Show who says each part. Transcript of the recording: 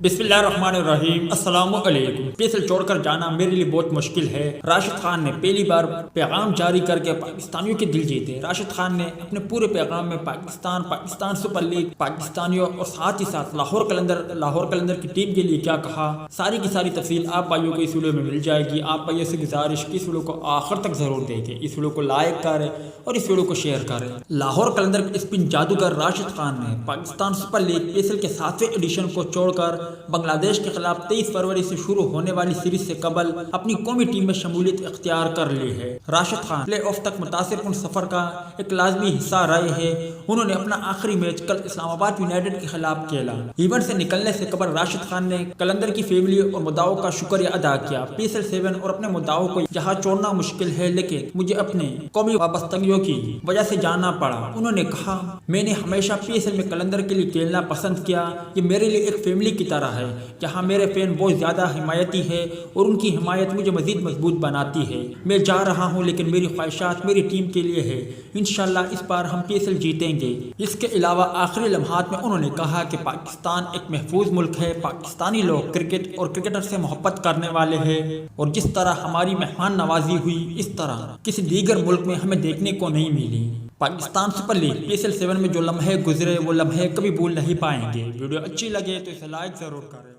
Speaker 1: बिस्मिल्लाहिर्रहमानिर्रहीम। अस्सलाम वालेकुम। पेसल छोड़ कर जाना मेरे लिए बहुत मुश्किल है। राशिद खान ने पहली बार पैगाम जारी करके पाकिस्तानियों के दिल जीते। राशिद खान ने अपने पूरे पैगाम में पाकिस्तान सुपर लीग, पाकिस्तानियों और साथ ही साथ लाहौर कलंदर की टीम के लिए क्या कहा, सारी की सारी तफसील आप भाइयों को इस वीडियो में मिल जाएगी। आप भाइयों से गुजारिश कि इस वीडियो को आखिर तक जरूर देखें, इस वीडियो को लाइक करें और इस वीडियो को शेयर करें। लाहौर कलंदर के स्पिन जादूगर राशिद खान ने पाकिस्तान सुपर लीग पेसल के 7वें एडिशन को छोड़कर बांग्लादेश के खिलाफ 23 फरवरी से शुरू होने वाली सीरीज से कबल अपनी कौमी टीम में शमूलियत इख्तियार कर ली है। राशिद खान प्ले ऑफ तक मुतासिरकुन सफर का एक लाजमी हिस्सा रहे हैं। उन्होंने अपना आखिरी मैच कल इस्लामाबाद यूनाइटेड के खिलाफ खेला। इवेंट से निकलने से कबल राशिद खान ने कलंदर की फैमिली और मुद्दाओं का शुक्रिया अदा किया। पेसल 7 और अपने मुद्दाओं को यहाँ छोड़ना मुश्किल है, लेकिन मुझे अपने कौमी वाबस्तगियों की वजह से जाना पड़ा। उन्होंने कहा, मैंने हमेशा पेसल में कलंदर के लिए खेलना पसंद किया। ये मेरे लिए एक फैमिली की तरह है, जहाँ मेरे फैन बहुत ज़्यादा हिमायती है और उनकी हिमायत मुझे मज़ीद मजबूत बनाती है। मैं जा रहा हूँ, लेकिन मेरी ख्वाहिशात मेरी टीम के लिए है। इंशाल्लाह इस बार हम पेसल जीतेंगे। इसके अलावा आखिरी लम्हात में उन्होंने कहा कि पाकिस्तान एक महफूज मुल्क है। पाकिस्तानी लोग क्रिकेट और क्रिकेटर से मोहब्बत करने वाले हैं और जिस तरह हमारी मेहमान नवाजी हुई, इस तरह किसी दीगर मुल्क में हमें देखने को नहीं मिली। पाकिस्तान सुपर लीग पेसल 7 में जो लम्हे गुजरे वो लम्हे कभी भूल नहीं पाएंगे। वीडियो अच्छी लगे तो इसे लाइक ज़रूर करें।